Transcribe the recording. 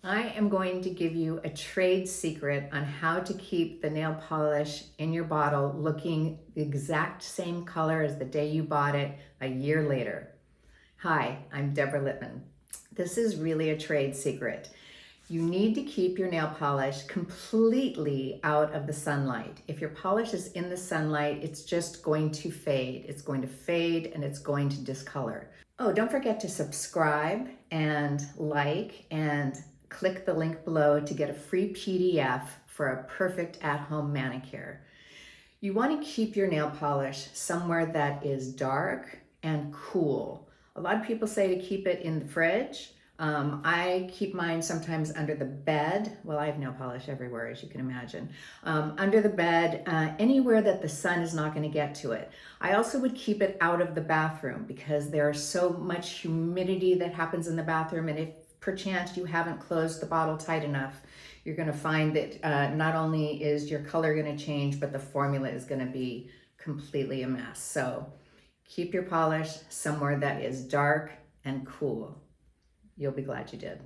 I am going to give you a trade secret on how to keep the nail polish in your bottle looking the exact same color as the day you bought it a year later. Hi, I'm Deborah Lippmann. This is really a trade secret. You need to keep your nail polish completely out of the sunlight. If your polish is in the sunlight, it's just going to fade. It's going to fade and it's going to discolor. Oh, don't forget to subscribe and like and click the link below to get a free PDF for a perfect at-home manicure. You want to keep your nail polish somewhere that is dark and cool. A lot of people say to keep it in the fridge. I keep mine sometimes under the bed. Well, I have nail polish everywhere, as you can imagine. Under the bed, anywhere that the sun is not going to get to it. I also would keep it out of the bathroom because there's so much humidity that happens in the bathroom, and if perchance you haven't closed the bottle tight enough, you're going to find that not only is your color going to change, but the formula is going to be completely a mess. So keep your polish somewhere that is dark and cool. You'll be glad you did.